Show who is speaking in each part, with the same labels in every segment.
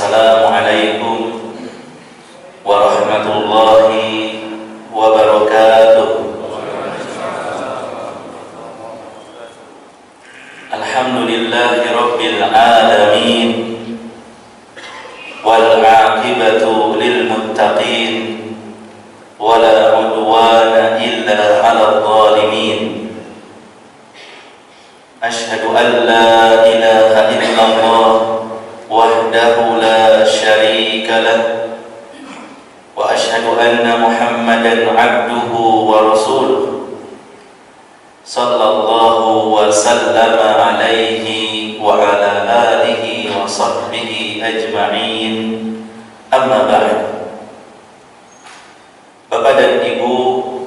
Speaker 1: Assalamualaikum warahmatullahi wabarakatuh. Alhamdulillahi rabbil alamin, wal aqibatu lil muttaqin, wala udwana illa 'alal zalimin. Asyhadu an la ilaha illallah wahdahu la syarika lah, wa asyhadu anna Muhammadan 'abduhu wa rasuluh, sallallahu wa sallama alaihi wa ala alihi wa sahbihi ajma'in. Amma ba'd. Bapak dan Ibu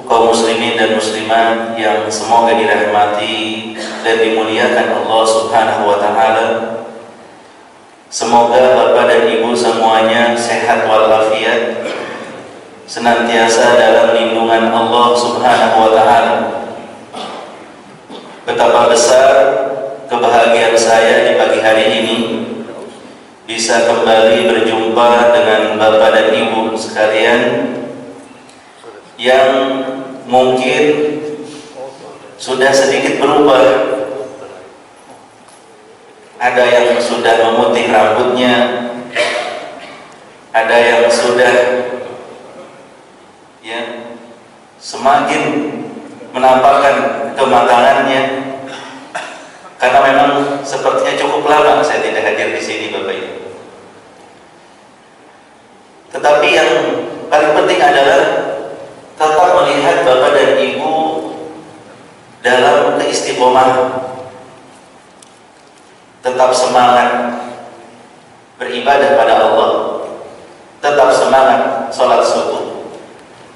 Speaker 1: kaum muslimin dan muslimat yang semoga dirahmati dan dimuliakan Allah Subhanahu wa taala. Semoga Bapak dan Ibu semuanya sehat walafiat, senantiasa dalam lindungan Allah Subhanahu wa taala. Betapa besar kebahagiaan saya di pagi hari ini bisa kembali berjumpa dengan Bapak dan Ibu sekalian yang mungkin sudah sedikit berubah. Ada yang sudah memutih rambutnya, ada yang sudah semakin menampakkan kematangannya, karena memang sepertinya cukup lama saya tidak hadir di sini Bapak Ibu. Tetapi yang paling penting adalah tetap melihat Bapak dan Ibu dalam keistiqomahan, tetap semangat beribadah pada Allah, tetap semangat sholat subuh,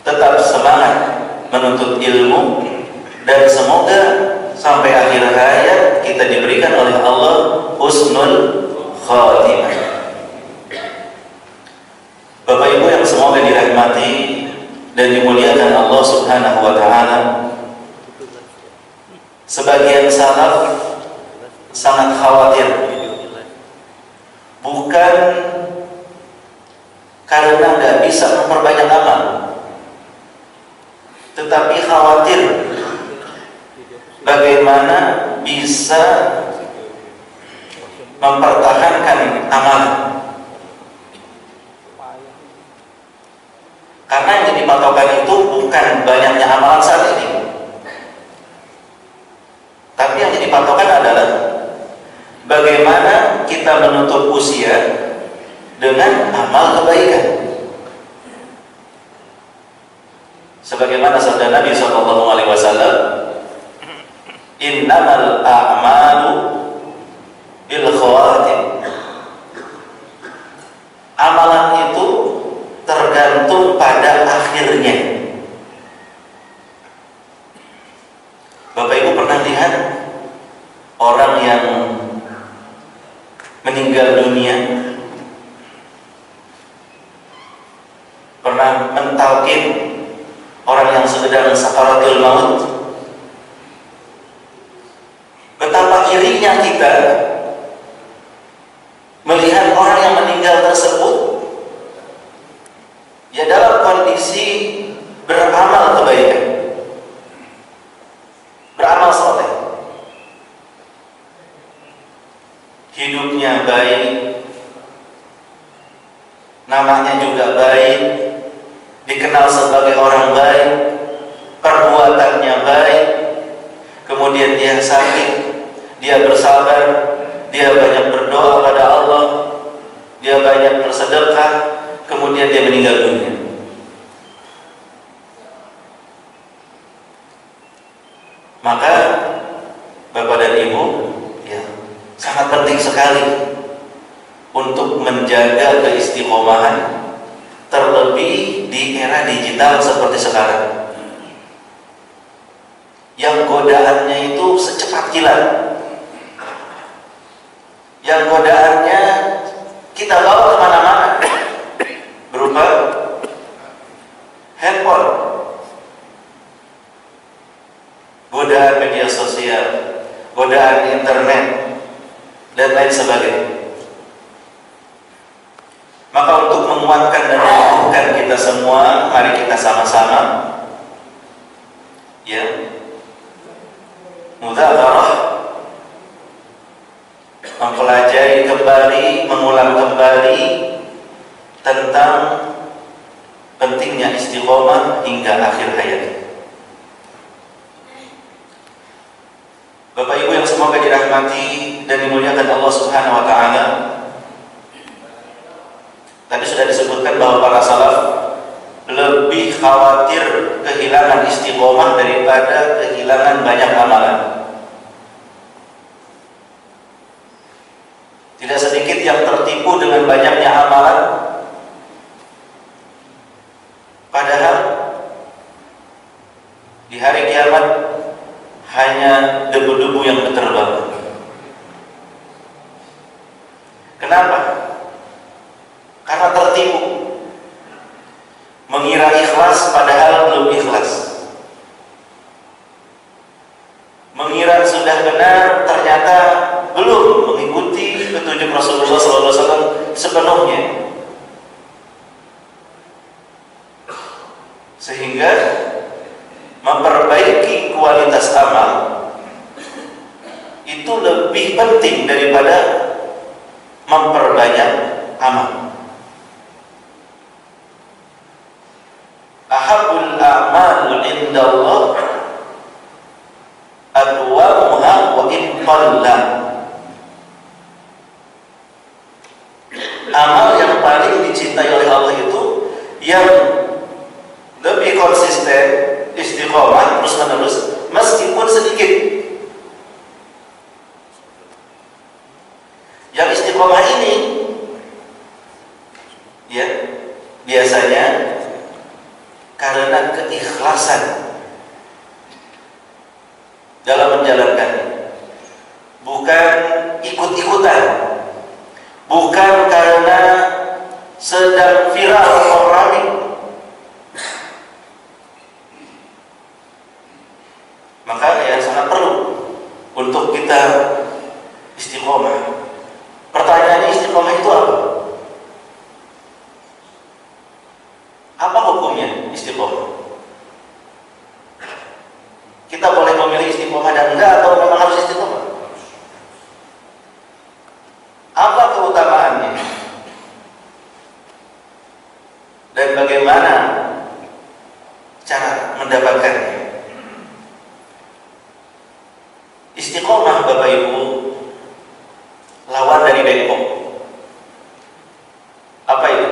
Speaker 1: tetap semangat menuntut ilmu, dan semoga sampai akhir hayat kita diberikan oleh Allah husnul khatimah. Bapak Ibu yang semoga dirahmati dan dimuliakan Allah Subhanahu wa taala, sebagian salaf sangat khawatir, bukan karena nggak bisa memperbanyak amal, tetapi khawatir bagaimana bisa mempertahankan amal. Karena yang jadi patokan itu bukan banyaknya amalan saat ini, tapi yang jadi patokan adalah bagaimana kita menutup usia dengan amal kebaikan. Sebagaimana sabda Nabi SAW, innamal a'malu bil khawatim. Amalan itu tergantung pada akhirnya. Bapak Ibu pernah lihat orang yang meninggal dunia, pernah mentalkin orang yang sedang sakaratul maut? Betapa irinya kita melihat orang yang meninggal tersebut ya dalam kondisi beramal kebaikan, beramal soleh, hidupnya baik, namanya juga baik, dikenal sebagai orang baik, perbuatannya baik, kemudian dia sakit, dia bersabar, dia banyak berdoa pada Allah, dia banyak bersedekah, kemudian dia meninggal dunia. Maka Bapak dan Ibu, sangat penting sekali untuk menjaga keistiqomahan, terlebih di era digital seperti sekarang, yang godaannya itu secepat kilat, yang godaannya kita bawa kemana-mana, berupa handphone, godaan media sosial, godaan internet, dan lain sebagainya. Maka untuk menguatkan dan mengukuhkan kita semua, mari kita sama-sama ya mudzakarah, mempelajari kembali, mengulang kembali tentang pentingnya istiqomah hingga akhir hayat. Bapak Ibu yang semoga dirahmati dan dimuliakan Allah Subhanahu wa taala. Tadi sudah disebutkan bahwa para salaf lebih khawatir kehilangan istiqomah daripada kehilangan banyak amalan. Tidak sedikit yang tertipu dengan banyaknya amalan, padahal di hari kiamat hanya debu-debu yang berterbangan. Kenapa? Karena tertipu, mengira ikhlas padahal belum ikhlas, mengira sudah benar ternyata belum mengikuti petunjuk Rasulullah SAW sepenuhnya, sehingga memperbaiki kualitas amal itu lebih penting daripada memperbanyak amal. Ahabul a'mal indallah adwamuha wa in qalla. Amal yang paling dicintai oleh Allah itu yang lebih konsisten, istiqomah terus menerus meskipun sedikit. Yang istiqomah ini ya biasanya karena keikhlasan dalam menjalankannya, bukan ikut-ikutan, bukan karena sedang viral orang. Maka ya sangat perlu untuk kita istiqomah. Pertanyaannya, istiqomah itu apa? Apa hukumnya istiqomah? Kita boleh memilih istiqomah dan enggak, atau memang harus istiqomah? Apa keutamaannya? Dan bagaimana cara mendapatkannya? Istiqomah, Bapak Ibu, lawan dari bengkok. Apa itu?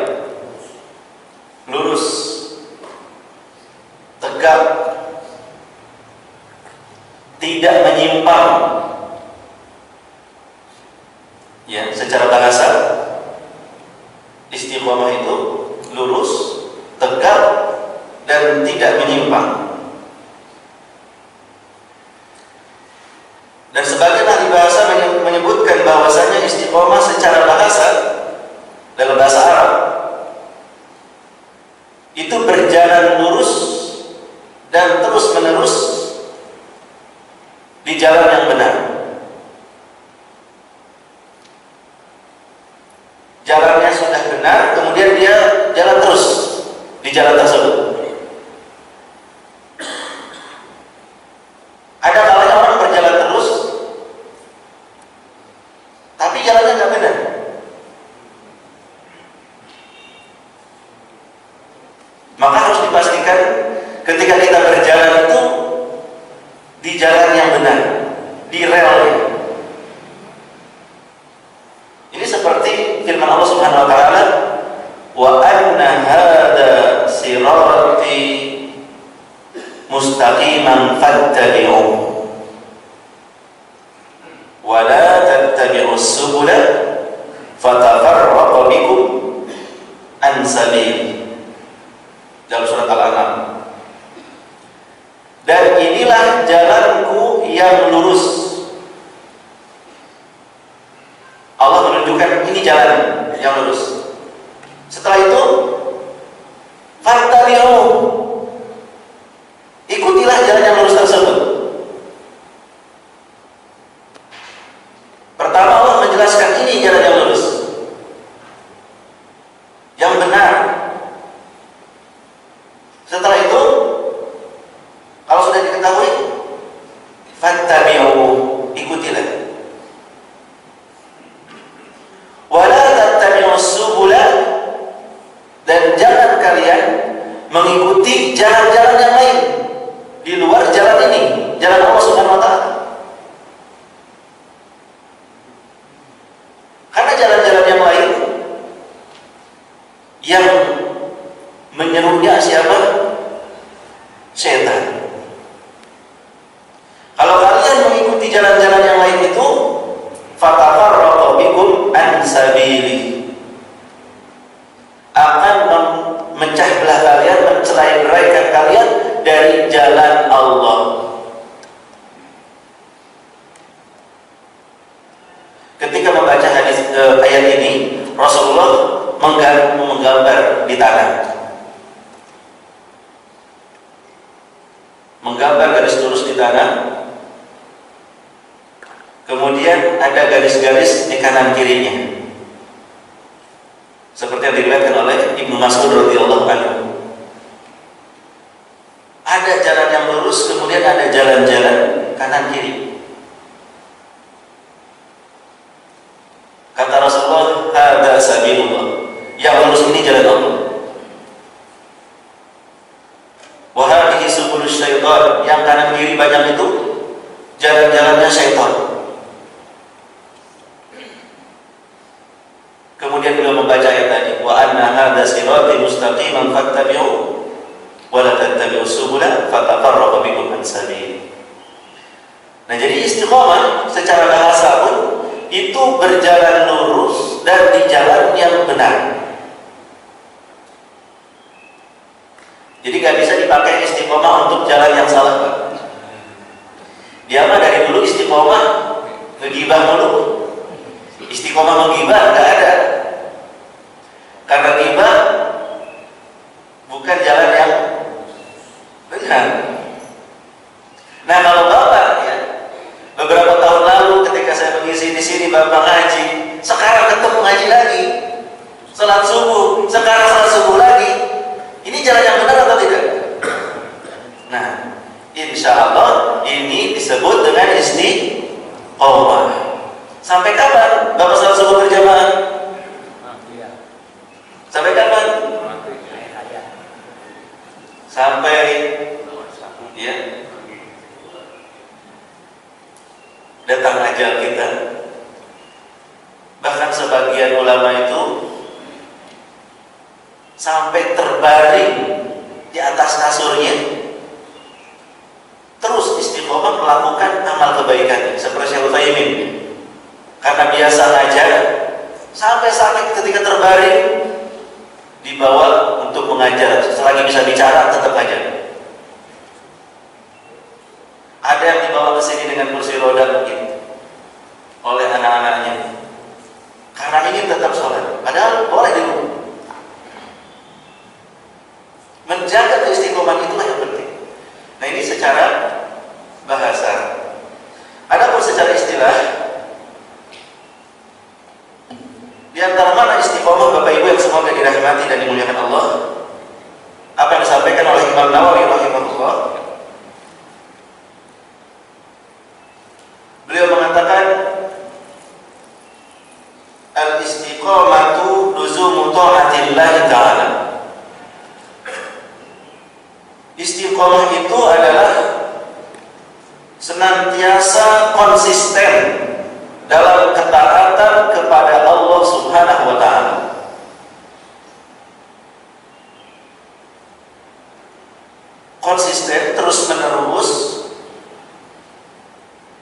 Speaker 1: Lurus, tegak, tidak menyimpang. Ya, secara bahasa istiqomah itu lurus, tegak, dan tidak menyimpang. Dan sebagian ahli bahasa menyebutkan bahwasanya istiqomah secara bahasa dalam bahasa Arab itu berjalan lurus dan terus menerus di jalan yang benar. Jalannya sudah benar, kemudian dia jalan terus di jalan tersebut. Ada kalanya orang berjalan terus, tapi jalannya nggak benar. Maka harus dipastikan ketika kita berjalan itu di jalan yang benar, di relnya. Ini seperti firman Allah Subhanahu wa taala, "Wa anna hadza sirati mustaqiman fattabi'uhu wa la tattabi'us subula fatafarraqa bikum an sabili." Dalam surat Al-An'am. Dan inilah jalanku yang lurus. Allah menunjukkan ini jalan yang lurus. Setelah itu, fattabi'u, ikutilah jalan yang lurus tersebut. Pertama Allah menjelaskan ini jalan yang lurus. yang benar. Setelah itu, kalau sudah diketahui, fattabi'u, ikutilah. Wala tattabi'us subula, dan jangan kalian mengikuti jalan-jalan yang lain di luar jalan ini, jalan Allah Subhanahu wa taala. Karena jalan-jalan yang lain yang menyerunya siapa? Setan. Kalau kalian mengikuti jalan-jalan yang lain itu, fatafarraqu bikum an sabili, akan memecah belah kalian, mencerai-beraikan kalian dari jalan Allah. Ketika membaca ayat ini, Rasulullah menggambar di tanah, menggambar garis lurus di tanah. Kemudian ada garis-garis di kanan kirinya, seperti yang diriwayatkan oleh Ibnu Mas'ud radhiyallahu anhu. Ada jalan yang lurus, kemudian ada jalan-jalan kanan kiri. Kata Rasulullah, hadza sabilullah, yang lurus ini jalan Allah. Wa hadhihi subulus syaitan, yang kanan kiri banyak itu jalan-jalannya syaitan. Kemudian beliau membaca ayat tadi, wa anna hadza sirati mustaqiman fattabi'u wa la tattabi'us subula fatafarraqu bikum an sabili. Nah, jadi istiqomah secara bahasa pun itu berjalan lurus dan di jalan yang benar. Jadi gak bisa dipakai istiqomah untuk jalan yang salah, Pak. Dia mah dari dulu istiqomah ngegibah mulu. Istiqomah menggibah gak ada. Karena ghibah bukan jalan yang benar. Nah, kalau Bapak ya, beberapa tahun lalu ketika saya mengisi di sini Bapak ngaji, sekarang ketemu ngaji lagi, salat subuh, sekarang salat subuh lagi, ini jalan yang benar atau tidak? Nah, insya Allah ini disebut dengan istiqomah. Sampai kapan Bapak salat subuh berjamaah? Sampai kapan? Sampai ya datang ajal kita. Bahkan sebagian ulama itu sampai terbaring di atas kasurnya, terus istiqomah melakukan amal kebaikan seperti Syekh Utsaimin. Karena biasa ngajar, sampai sakit ketika terbaring dibawa untuk mengajar, selagi bisa bicara tetap ngajar. Ada yang dibawa ke sini dengan kursi roda mungkin oleh anak-anaknya, karena ingin tetap sholat, padahal boleh di rumah. Menjaga keistiqomahan itulah yang penting. Nah, ini secara bahasa. Adapun secara istilah, di antara mana istiqomah Bapak Ibu yang semoga dirahmati dan dimuliakan Allah, apa yang disampaikan oleh Imam Nawawi rahimahullah. Beliau mengatakan al-istiqomatu luzumu ta'atillahi ta'ala. Istiqomah itu adalah senantiasa konsisten dalam ketaatan kepada Allah Subhanahu wa ta'ala. Konsisten terus-menerus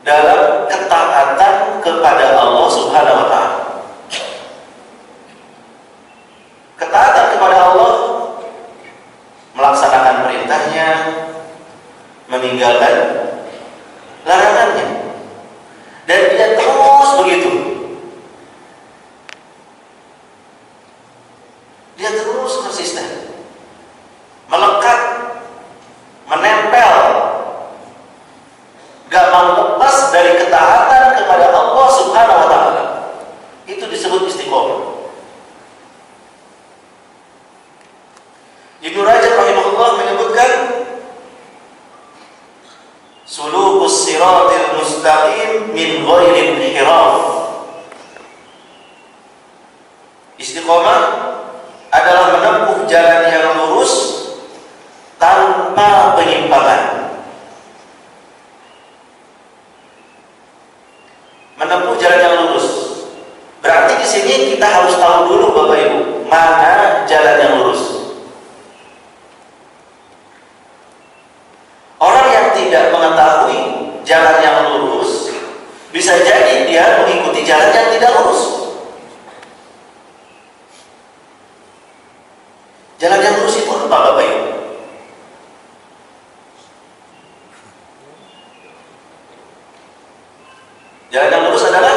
Speaker 1: dalam ketaatan kepada Allah Subhanahu wa ta'ala. Ketaatan kepada Allah, melaksanakan perintahnya, meninggalkan larangannya. Dan dia terus begitu. Dia terus konsisten, melekat, menempel, gak mau lepas dari ketaatan kepada Allah Subhanahu wa ta'ala. Itu disebut istiqomah. Ibnu Rajab rahimahullah menyebutkan sulukus siratil mustaqim min ghairi inhiraf. Istiqomah adalah menempuh jalan yang lurus tanpa penyimpangan. Menempuh jalan yang lurus. Berarti di sini kita harus tahu dulu Bapak Ibu, mana jalan yang lurus. Orang yang tidak mengetahui jalan yang lurus, bisa jadi dia mengikuti jalan yang tidak lurus. Jalan yang lurus itu apa Bapak Ibu? Jalan yang lurus adalah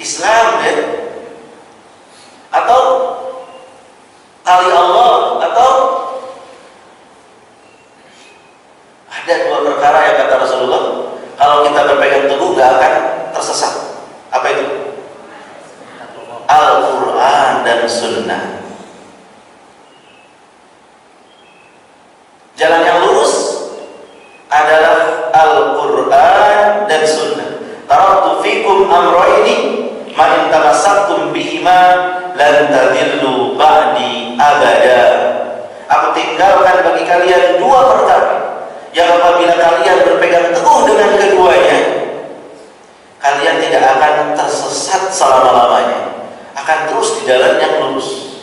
Speaker 1: Islam, ya? Atau tali Allah, atau ada dua perkara yang kata Rasulullah, kalau kita berpegang teguh gak akan tersesat. Apa itu? Al-Quran dan Sunnah. Jalan yang lurus adalah Al-Quran dan Sunnah. Taraktu fikum amrayni ma in tamassaktum bihima lan tadillu ba'di abada. Aku tinggalkan bagi kalian dua perkara yang apabila kalian berpegang teguh dengan keduanya, kalian tidak akan tersesat selama-lamanya, akan terus di jalan yang lurus.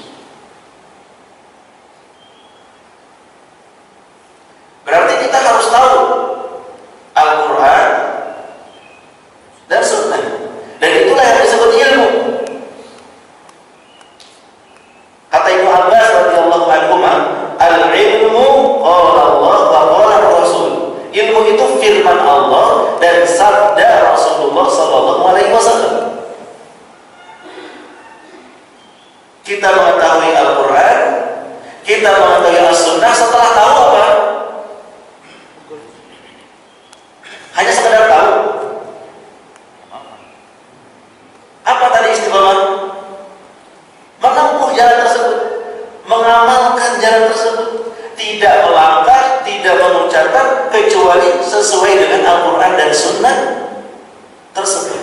Speaker 1: Berarti kita harus tahu Al-Quran dan Sunnah, dan itulah yang disebut ilmu. Kata Ibnu Abbas radhiyallahu anhu, al-ilmu qala Allah wa qala Rasul. Ilmu itu firman Allah dan sabda Rasulullah sallallahu alaihi wasallam. Kita mengetahui Al-Quran, kita mengetahui As-Sunnah setelah tahu apa? Hanya sekedar tahu. Apa tadi istiqomah? Menempuh jalan tersebut, mengamalkan jalan tersebut, tidak melangkah, tidak mengucapkan kecuali sesuai dengan Al-Quran dan Sunnah tersebut.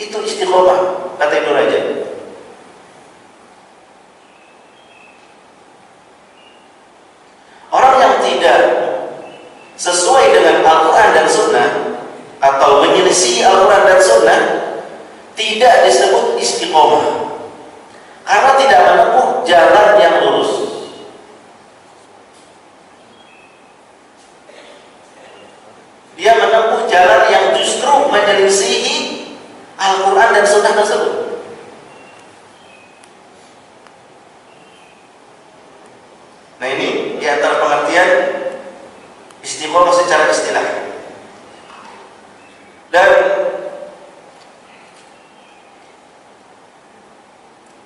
Speaker 1: Itu istiqomah, kata Ibnu Rajab. Orang yang tidak sesuai dengan Al-Quran dan Sunnah atau menyelisih Al-Quran dan Sunnah tidak disebut istiqomah, karena tidak menempuh jalan yang lurus. Dia menempuh jalan yang justru menyelisihi Al-Quran dan Sunnah tersebut. Nah, ini di antara pengertian istiqomah secara istilah. Dan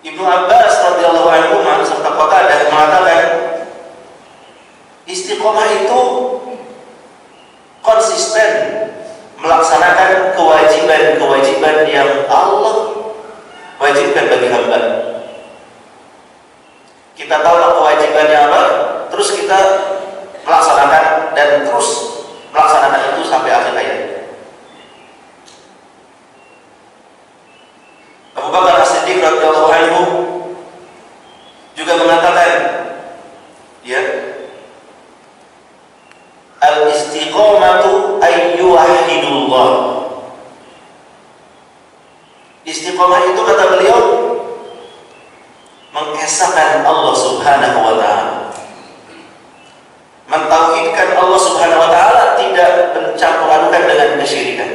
Speaker 1: Ibnu Abbas radhiyallahu anhu serta Qatadah mengatakan istiqomah itu konsisten melaksanakan kewajiban-kewajiban yang Allah wajibkan bagi hamba. Kita tahu kewajibannya apa, terus kita melaksanakan dan terus melaksanakan itu sampai akhir hayat. Abu Bakar As-Siddiq radhiyallahu anhu juga mengatakan, ya, al-istiqomatu ayyuhidullah. Istiqomah itu kata beliau mengesahkan Allah Subhanahu wa taala. Mentauhidkan Allah Subhanahu wa taala, tidak mencampur adukan dengan kesyirikan.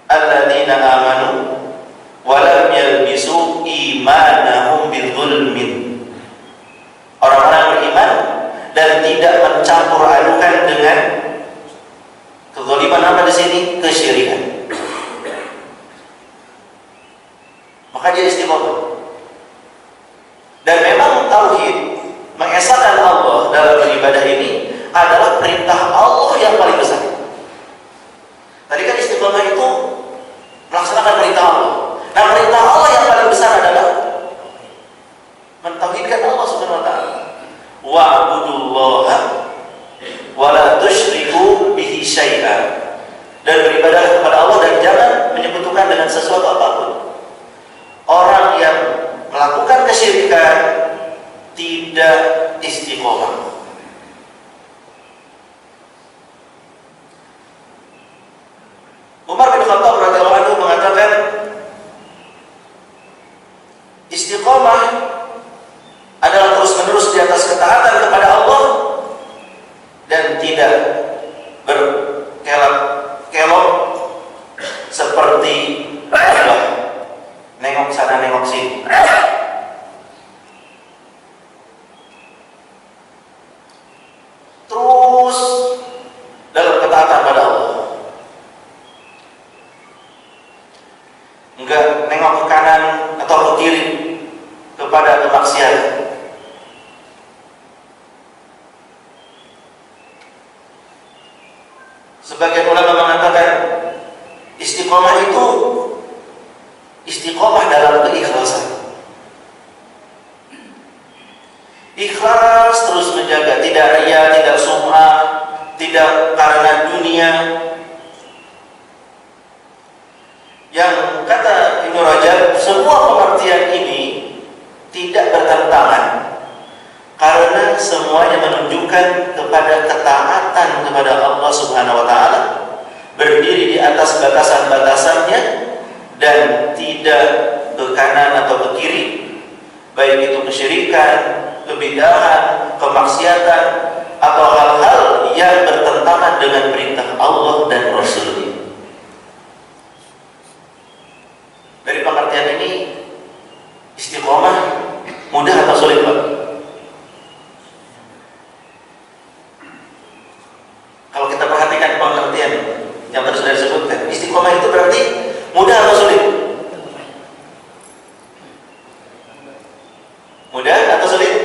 Speaker 1: Alladzina amanu wa lam yalbisu imanahum bidzulmin. Orang-orang beriman dan tidak mencampur adukan dengan kezaliman. Apa di sini? Kesyirikan. Maka dia istiqomah. Dan memang tauhid, mengesahkan Allah dalam beribadah ini adalah perintah Allah yang paling besar. Tadi kan istiqomah itu melaksanakan perintah Allah. Khattab radhiyallahu anhu mengatakan, istiqomah adalah terus-menerus di atas ketaatan kepada Allah dan tidak berkelok-kelok seperti nengok sana nengok sini. Terus dalam ketaatan pada Allah, enggak nengok ke kanan atau ke kiri kepada kemaksiatan. Sebagian ulama mengatakan istiqomah itu istiqomah dalam keikhlasan. Ikhlas terus menjaga, tidak ria, tidak sum'ah, tidak karena dunia. Yang kata Ibnu Rajab, semua pengertian ini tidak bertentangan karena semuanya menunjukkan kepada ketaatan kepada Allah Subhanahu wa taala, berdiri di atas batasan-batasannya dan tidak ke kanan atau ke kiri, baik itu kesyirikan, kebidahan, kemaksiatan atau hal-hal yang bertentangan dengan perintah Allah dan Rasul-Nya. Dari pengertian ini, istiqomah mudah atau sulit, Pak? Kalau kita perhatikan pengertian yang tadi sudah disebutkan, istiqomah itu berarti mudah atau sulit? Mudah atau sulit?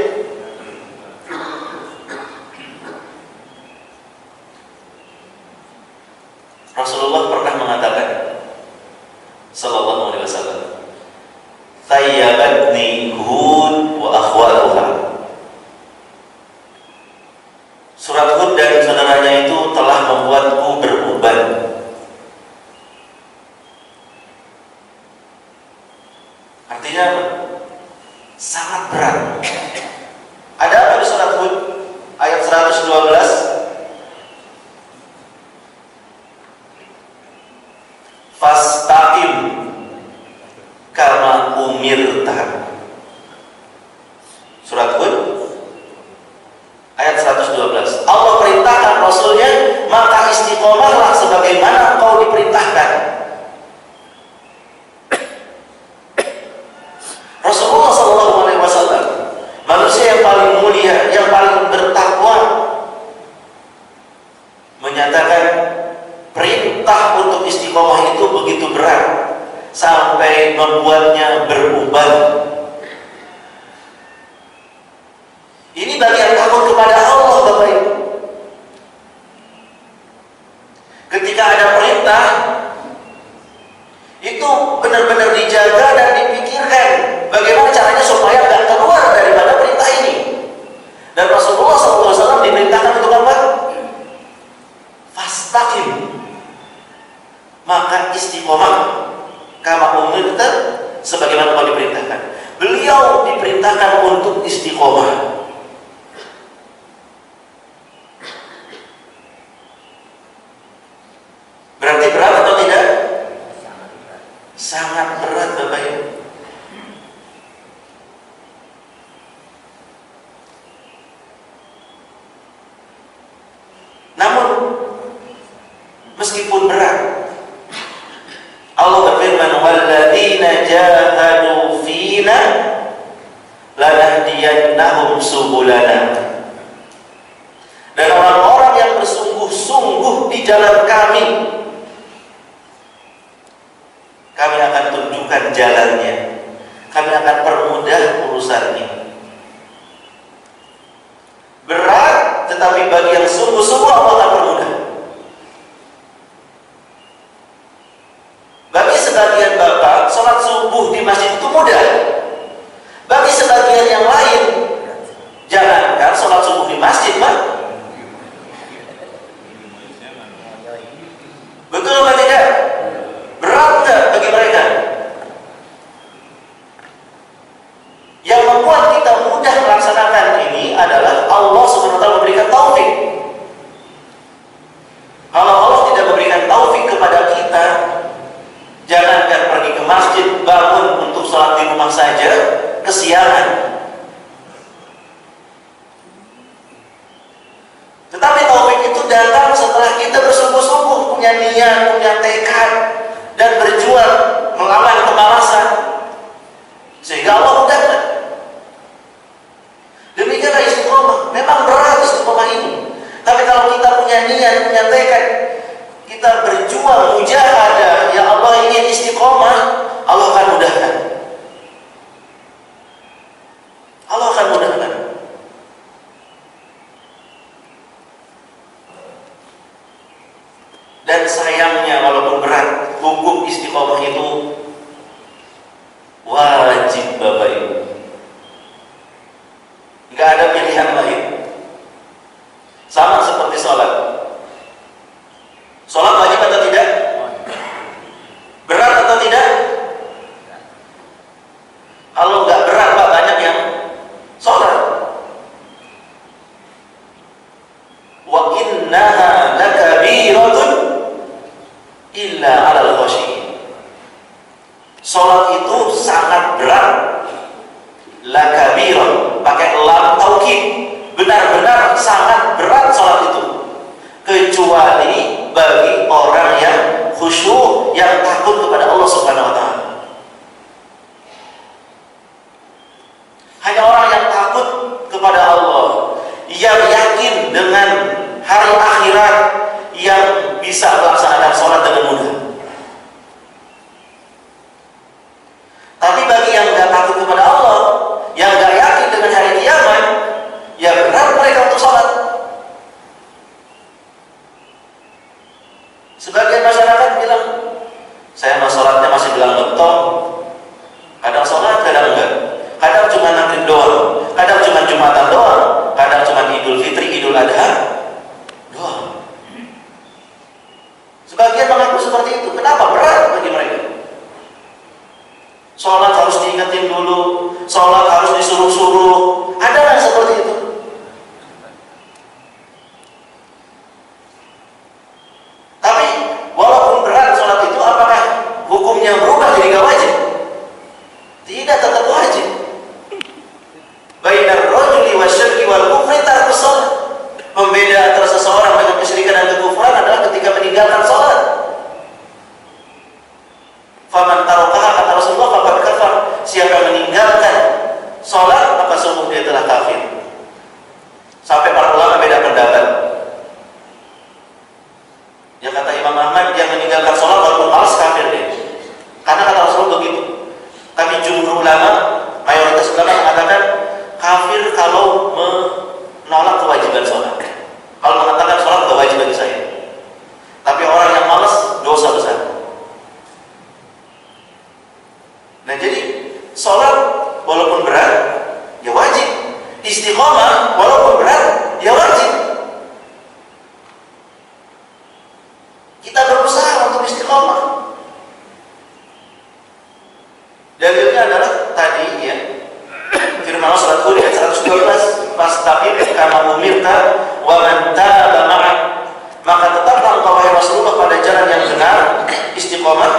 Speaker 1: Rasulullah pernah mengatakan sallallahu alaihi wasallam, "Thayyabatni Hud wa akhwatuha." Surat Hud dan saudaranya itu telah membuatku beruban. Artinya apa? Sangat berat. Ada apa di surat Hud ayat 112? Fastaqim kama umirta. Surat Hud ayat 112. Allah perintahkan Rasulnya, maka istiqomahlah sebagaimana engkau diperintahkan. Rasulullah SAW, manusia yang paling mulia, yang paling bertakwa, menyatakan perintah untuk istiqomah itu begitu berat sampai membuatnya beruban. Ini bagian takut kepada Allah, Bapak Ibu. Ketika ada perintah, itu benar-benar dijaga dan dipikirkan bagaimana caranya supaya tidak keluar daripada perintah ini. Dan Rasulullah SAW diperintahkan untuk apa? Fastaqim, maka istiqomah kama umirta, sebagaimana kau diperintahkan. Beliau diperintahkan untuk istiqomah. Berarti berat atau tidak? Sangat berat, Bapak Ibu. Namun meskipun berat, Allah berfirman, "Walladzina jahadu fina lanahdiyannahum subulana." Dan orang-orang yang bersungguh-sungguh di jalan kami akan tunjukkan jalannya, kami akan permudah urusannya. Berat, tetapi bagi yang sungguh-sungguh Allah akan permudah. Bagi sebagian bapak, sholat subuh di masjid itu mudah. Bagi sebagian yang lain, jangankan sholat subuh di masjid, Pak. Betul atau tidak? Berat nggak bagi mereka? Yang membuat kita mudah melaksanakan ini adalah Allah SWT memberikan taufik. Kalau Allah tidak memberikan taufik kepada kita, kecuali bagi orang yang khusyuk, yang takut kepada Allah Subhanahu wa taala. Hanya orang yang takut kepada Allah, yang yakin dengan hari akhirat, yang bisa melaksanakan sholat dengan mudah. Tapi bagi yang nggak takut kepada Allah, yang nggak yakin dengan hari kiamat, ya berat mereka untuk sholat. Sebagian masyarakat bilang, saya mah sholatnya masih bilang betul, kadang sholat, kadang enggak, kadang cuma maghrib doang, kadang cuma jumatan doang, kadang cuma idul fitri, idul adha doang. Sebagian mengaku seperti itu. Kenapa? Berat bagi mereka. Sholat harus diingetin dulu, sholat harus disuruh-suruh. Ada nggak seperti itu? Tapi walaupun berat sholat itu, apakah hukumnya berubah jadi nggak wajib? Tidak, tetap wajib. Bainar rajuli wasyirki wal kufri tarkus shalah. Pembeda antara seseorang dengan kesyirikan dan kekufuran adalah ketika meninggalkan sholat. Faman tarakaha, kata Rasulullah, faqad kafar. Siapa meninggalkan sholat, maka sungguh dia telah kafir. Sampai para ulama beda pendapat. Ya kata Imam Ahmad, yang meninggalkan sholat walaupun malas kafir dia. Karena kata Rasulullah begitu. Tapi jumhur ulama, mayoritas ulama mengatakan kafir kalau menolak kewajiban sholat. Kalau mengatakan sholat gak wajib bagi saya. Tapi orang yang malas, dosa besar. Nah jadi sholat walaupun berat ya wajib, istiqomah walaupun berat ya wajib. Kita berusaha untuk istiqomah. Dalilnya adalah tadi ya, firman Allah surat Hud ayat 112, fastaqim kama umirta wa man taba ma'ak. Maka tetaplah engkau wahai Rasulullah pada jalan yang benar, istiqomah,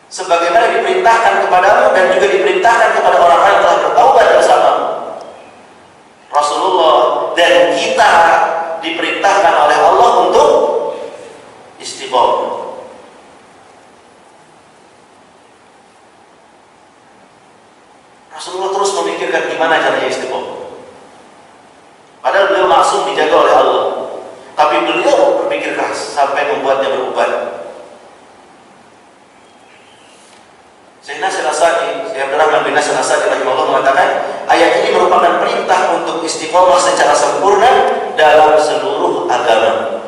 Speaker 1: sebagaimana diperintahkan kepadamu dan juga diperintahkan kepada orang-orang yang telah bertaubat bersamamu. Rasulullah dan kita diperintahkan oleh Allah untuk istiqomah. Rasulullah terus memikirkan gimana caranya istiqomah. Padahal beliau maksum dijaga oleh Allah, tapi beliau berpikir keras sampai membuatnya berubah. Sayyidina Syarasadi, Syekh Abdurrahman bin Nasir As-Sa'di rahimahullah mengatakan, ayat ini merupakan perintah untuk istiqomah secara sempurna dalam seluruh agama.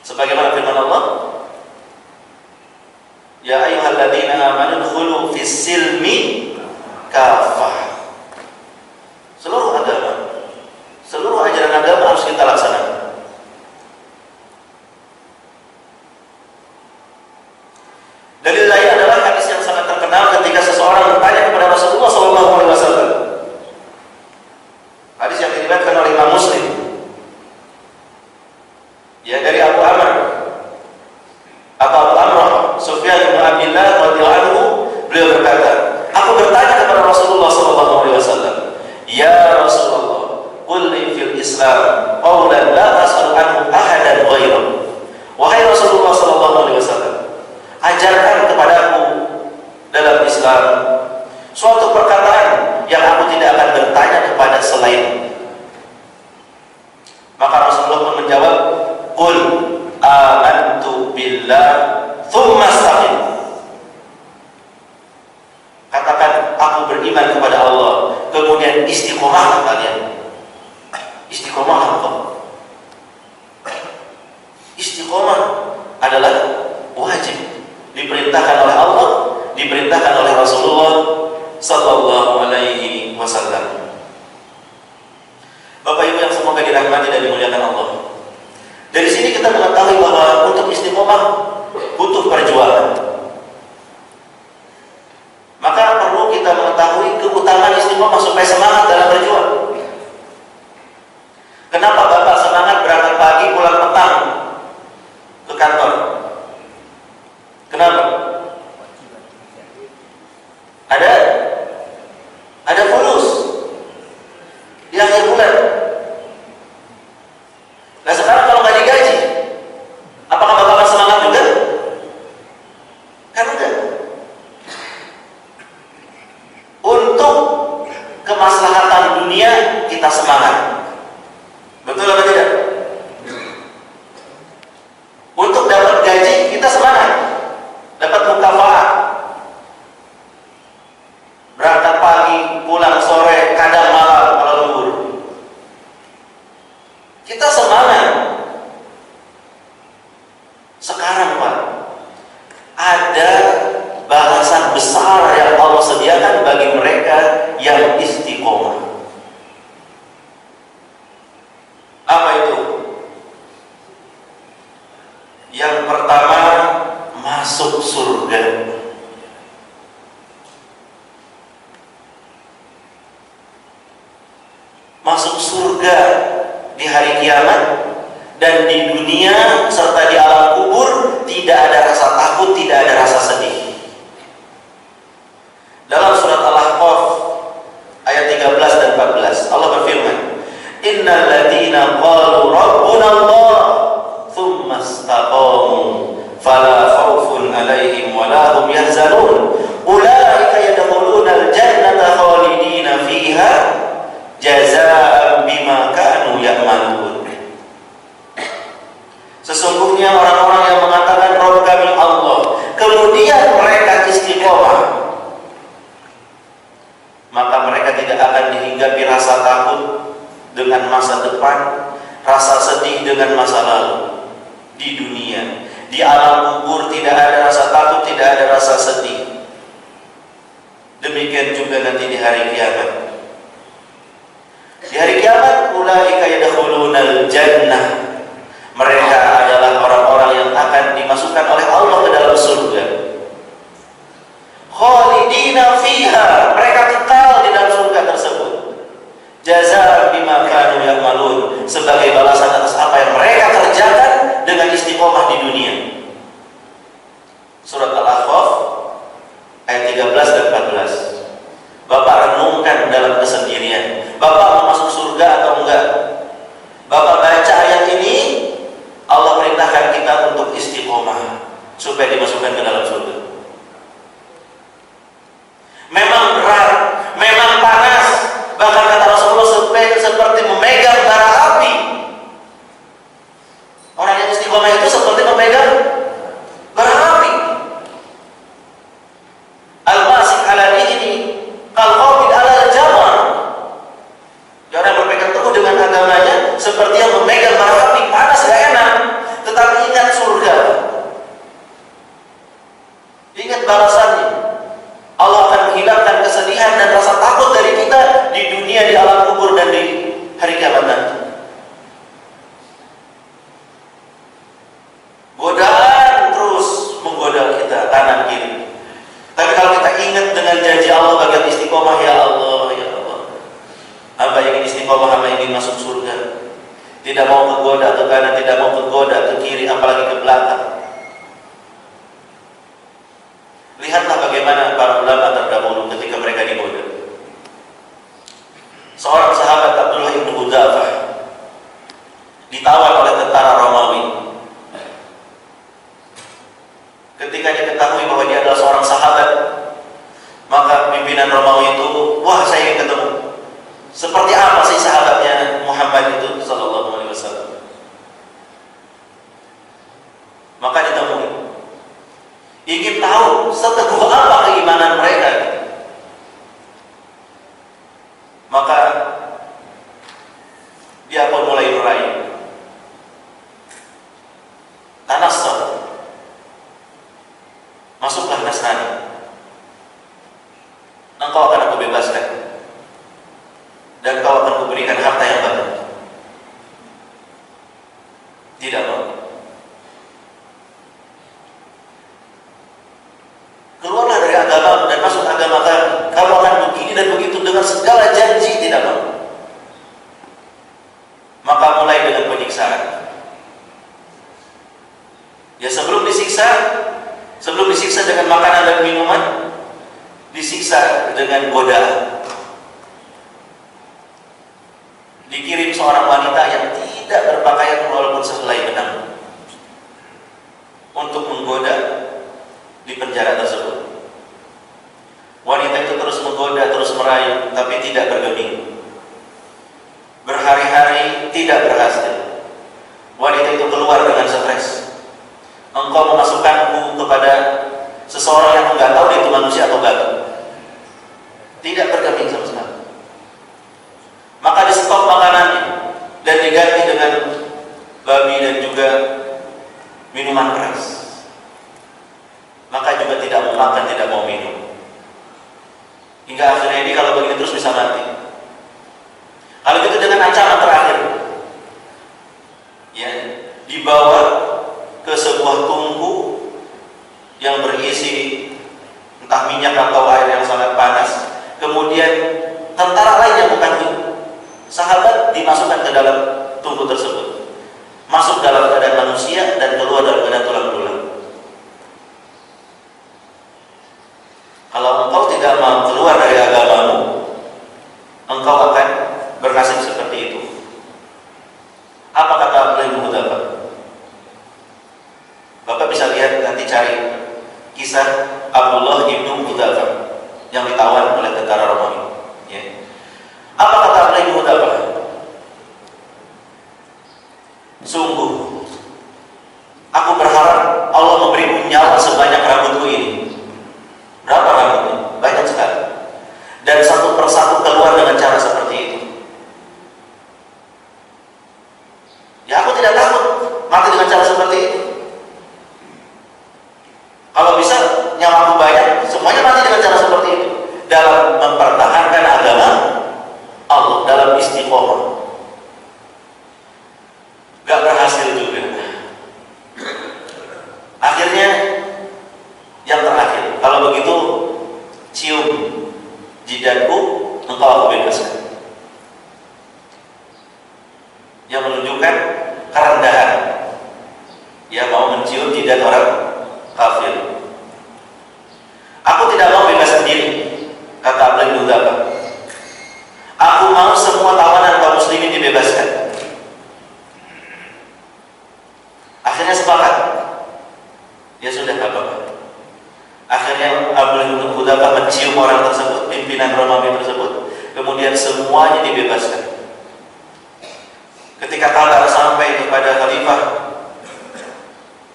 Speaker 1: Sebagaimana firman Allah, ya ayyuhalladzina amanu dkhulu fis-silmi kafah. Seluruh agama, seluruh ajaran agama harus kita laksanakan. Dalil lain adalah hadis yang sangat terkenal ketika seseorang bertanya kepada Rasulullah SAW. Hadis yang diriwayatkan oleh Imam Muslim. Ya, dari Abu Amr Sufyan bin Abdullah radhiyallahu anhu, beliau berkata, aku bertanya kepada Rasulullah SAW, ya Rasulullah, qul li fil Islam qawlan la as'alu anhu ahadan ghairak. Wahai Rasulullah SAW, ajarkan kepadaku dalam Islam suatu perkataan yang aku tidak akan bertanya kepada selain. Maka Rasulullah pun menjawab, qul amantu billah tsumma istaqim. Katakan, aku beriman kepada Allah, kemudian istiqomah kalian. Istiqomah engkau. Istiqomah adalah wajib, diperintahkan oleh Allah, diperintahkan oleh Rasulullah sallallahu alaihi wasallam. Bapak Ibu yang semoga dirahmati dan dimuliakan Allah. Dari sini kita mengetahui bahwa untuk istiqomah butuh perjuangan. Maka perlu kita mengetahui keutamaan istiqomah supaya semangat dalam berjuang. Kenapa Bapak semangat berangkat pagi pulang petang ke kantor? Kenapa? Ada fulus di akhir bulan. Yang pertama, masuk surga. Masuk surga di hari kiamat, dan di dunia serta di alam kubur tidak ada rasa takut, tidak ada rasa sedih. Dalam surat Al-Ahqaf ayat 13 dan 14 Allah berfirman, innal ladzina qalu rabbuna Allah tsumma istaqamu fala khaufun 'alaihim wa la hum yahzanun ulaika yadkhulunal jannata khalidina fiha jazaa'an bima kanu ya'malun. Sesungguhnya orang-orang yang mengatakan Rabb kami Allah, kemudian mereka istiqomah, maka mereka tidak akan dihinggapi rasa takut dengan masa depan, rasa sedih dengan masa lalu. Di dunia, di alam kubur tidak ada rasa takut, tidak ada rasa sedih. Demikian juga nanti di hari kiamat. Di hari kiamat, ulaika yadkhulunal jannah. Mereka adalah orang-orang yang akan dimasukkan oleh Allah ke dalam surga. Khalidina fiha, mereka kekal di dalam surga tersebut. Jazaa'an bima kanu ya'malun, sebagai balasan atas apa yang mereka kerjakan dengan istiqomah di dunia. Surat Al-Ahqaf ayat 13 dan 14. Bapak renungkan dalam kesendirian. Bapak mau masuk surga atau enggak? Bapak baca ayat ini, Allah perintahkan kita untuk istiqomah supaya dimasukkan ke dalam surga. Memang berat, memang panas, bahkan kata Rasulullah seperti memegang bara api. Orang yang istiqomah itu seperti memegang bara api. Al-masik ala dini kal-qabid ala al-jamar. Orang yang berpegang teguh dengan agamanya seperti yang memegang bara api, panas gak enak, tetapi ingat surga, ingat balasannya. Allah akan menghilangkan kesedihan dan rasa takut dari kita di dunia, di alam kubur, dan di hari kiamat nanti. Godaan terus menggoda kita kanan kiri. Tapi kalau kita ingat dengan janji Allah bagian istiqomah, ya Allah, ya Allah, hamba ingin istiqomah, hamba ingin masuk surga. Tidak mau kegoda ke kanan, tidak mau kegoda ke kiri, apalagi ke belakang. Lihatlah bagaimana para ulama terdahulu ketika mereka digoda. Seorang sahabat Abdullah bin Hudzafah ditawan oleh tentara Romawi. Ketika diketahui bahwa dia adalah seorang sahabat, maka pimpinan Romawi itu, wah, saya ingin ketemu. Seperti apa sih sahabatnya Muhammad itu sallallahu alaihi wasallam? Maka ditemui. Ingin tahu seteguh apa keimanan mereka. Maka dia pun mulai merayu. Tanassar. Masuklah Nasrani. Engkau akan aku bebaskan. Dan kau akan kuberikan harta yang banyak. Tidak mau. Keluarlah dari agama dan masuk agama kami. Kamu akan begini dan begitu dengan segala janji, tidak mau. Maka mulai dengan penyiksaan. Ya, sebelum disiksa dengan makanan dan minuman, disiksa dengan godaan. Dikirim seorang wanita yang tidak berpakaian walaupun sehelai benang untuk menggoda di penjara tersebut. Wanita itu terus menggoda, terus merayu, tapi tidak bergeming. Berhari-hari tidak berhasil. Wanita itu keluar dengan stres. Engkau memasukkanku kepada seseorang yang enggak tahu dia itu manusia atau batu. Tidak bergeming sama sekali. Maka di stop makanannya dan diganti dengan babi dan juga minuman keras. Maka juga tidak mau makan, tidak mau minum. Hingga akhirnya ini kalau begini terus bisa mati. Kalau gitu dengan ancaman terakhir, ya, dibawa ke sebuah tungku yang berisi entah minyak atau air yang sangat panas. Kemudian tentara lain yang bukan sahabat dimasukkan ke dalam tungku tersebut, masuk dalam keadaan manusia dan keluar dalam keadaan tulang belulang. Kalau engkau tidak mau keluar dari agamamu, engkau akan bernasib seperti itu. Apa kata Abdullah bin Hudzafah? Bapak bisa lihat, nanti cari kisah Abdullah bin Hudzafah yang ditawan oleh tentara Romawi. Ya. Apa kata Abdullah bin Hudzafah? Sungguh, aku berharap Allah memberiku nyawa sebanyak rambutku ini. Berapa rambutnya? Banyak sekali. Dan satu persatu keluar dengan cara seperti itu. Ya, aku tidak takut mati dengan cara seperti itu. Kalau bisa nyawaku banyak, semuanya mati dengan cara seperti itu. Dalam mempertahankan agama Allah, dalam istiqomah. Gak berhasil juga. Akhirnya yang terakhir, kalau begitu cium jidatku, engkau aku bebaskan. Yang menunjukkan kerendahan. Dia mau mencium jidat orang kafir. Aku tidak mau bebaskan diri, kata Abdullah bin Hudzafah. Aku mau semua tawanan kaum muslimin dibebaskan. Akhirnya sepakat. Ya sudah, gak apa-apa. Akhirnya Abdullah bin Hudzafah mencium orang tersebut, pimpinan Romawi tersebut. Kemudian semuanya dibebaskan. Ketika kabar sampai kepada khalifah,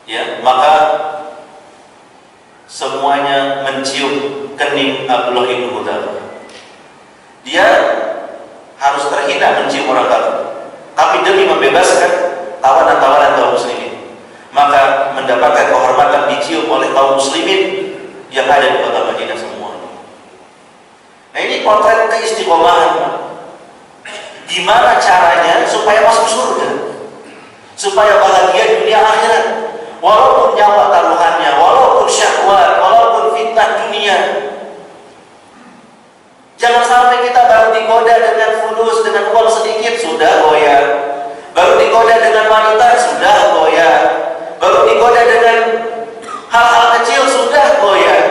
Speaker 1: ya, maka semuanya mencium kening Abdullah bin Hudzafah. Dia harus terhina mencium orang kafir, tapi demi membebaskan tawanan-tawanan kaum muslimin, maka mendapatkan kehormatan dicium oleh kaum muslimin yang ada di kota Madinah semua. Nah, ini potret keistiqomahan. Gimana caranya supaya masuk surga, supaya bahagia dunia akhirat, walaupun nyawa taruhannya, walaupun syahwat, walaupun fitnah dunia. Jangan sampai kita baru digoda dengan fulus, dengan uang sedikit sudah goyah, baru digoda dengan wanita sudah goyah, baru digoda dengan hal-hal kecil sudah goyah.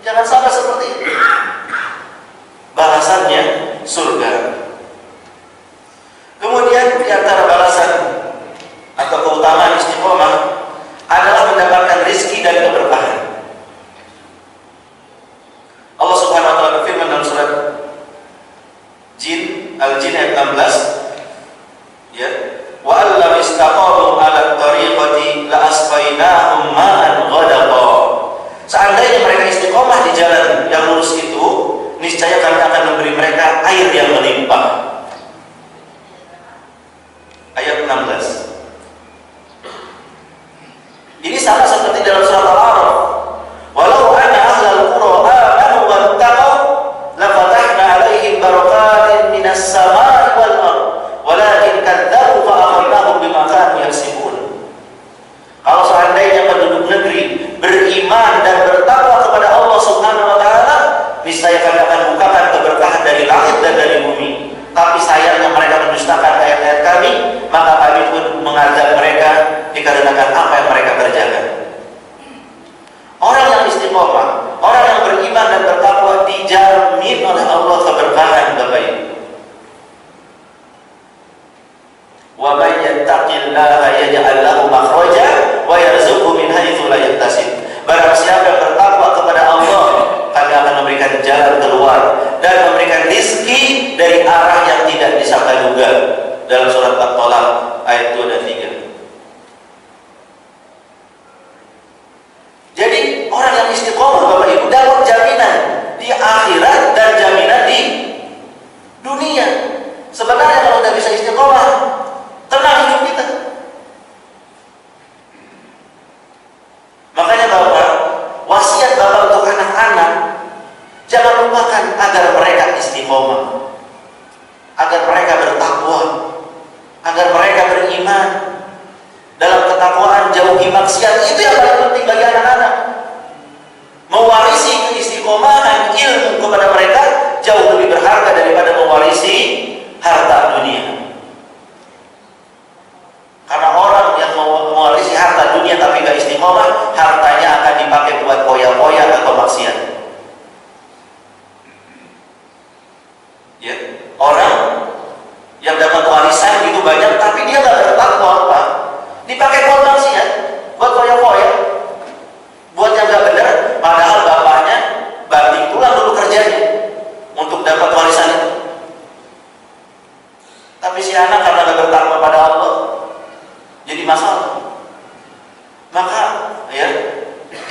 Speaker 1: Jangan sampai seperti itu. Balasannya surga. Kemudian di antara balasan atau keutamaan istiqomah adalah mendapatkan rizki dan keberkahan. Allah Subhanahu wa taala berfirman dalam surat Al-Jin ayat 16, ya, wa allam istaqamu 'ala tariqati la asqainahum ma'an ghadaqa. Seandainya mereka istiqomah di jalan yang lurus itu, niscaya kami akan memberi mereka air yang melimpah. Ayat 16. Ini sama seperti dalam surat Al-A'raf. Walau anna ahlal qura amanu wattaqaw la fatahna 'alaihim barakatin minas samaa'i wal ardh walakin kadzdzabu fa akhadnahum bima kanu yaksibun. Kalau seandainya penduduk negeri beriman dan bertakwa kepada Allah Subhanahu wa taala, niscaya kami akan bukakan keberkahan dari langit dan dari bumi. Tapi sayangnya mereka mendustakan ayat-ayat kami, maka kami pun mengazab mereka dikarenakan apa yang mereka kerjakan. Orang yang istiqomah, orang yang beriman dan bertakwa dijamin oleh Allah keberkahan, Bapak Ibu. Wa may yattaqillaha yaj'al lahu makhraja wa yarzuqhu min haitsu la yahtasib. Barang siapa yang bertakwa kepada Allah, kami akan memberikan jalan keluar dan memberikan rizki dari arah yang tidak disangka-duga. Dalam surat At-Tolak ayat 2 dan 3. Jadi orang yang istiqomah, Bapak Ibu, dapat jaminan di akhirat dan jaminan di dunia. Sebenarnya kalau tidak bisa istiqomah, tenang hidup kita. menjauhi maksiat. Itu yang paling penting bagi anak-anak. Mewarisi keistiqomahan ilmu kepada mereka jauh lebih berharga daripada mewarisi harta dunia. Karena orang yang mewarisi harta dunia tapi gak istiqomah, hartanya akan dipakai buat poya-poya atau maksiat. Ya, orang yang dapat warisan gitu banyak tapi dia gak bertakwa apa? Dipakai buat maksiat, buat poya-poya, buat yang gak benar. Padahal bapaknya banting tulang dulu kerjanya untuk dapat warisan itu. Tapi si anak karena gak bertakwa pada Allah jadi masalah. Maka ya,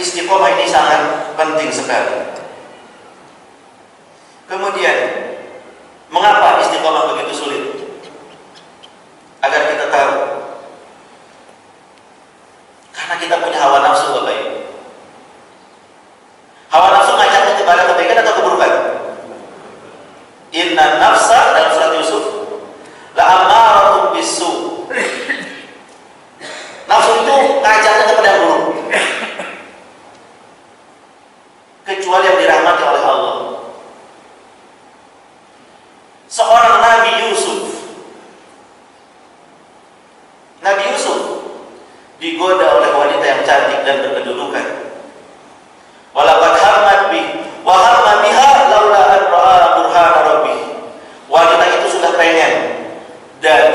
Speaker 1: istiqomah ini sangat penting sekali. Kemudian, mengapa istiqomah begitu sulit? Agar kita tahu. Karena kita punya hawa nafsu, Bapak Ibu. Hawa nafsu ngajaknya kepada kebaikan atau keburukan? Inna nafsa dalam surat Yusuf la ammaratun bisu. Nafsu itu ngajaknya kepada yang buruk. Kecuali yang dirahmati oleh Allah. Seorang Nabi Yusuf. Nabi Yusuf digoda oleh wanita yang cantik dan berkedudukan. Walaqad hammat bih wa hamma biha laula an ra'a burhana rabbih. Wanita itu sudah pengen dan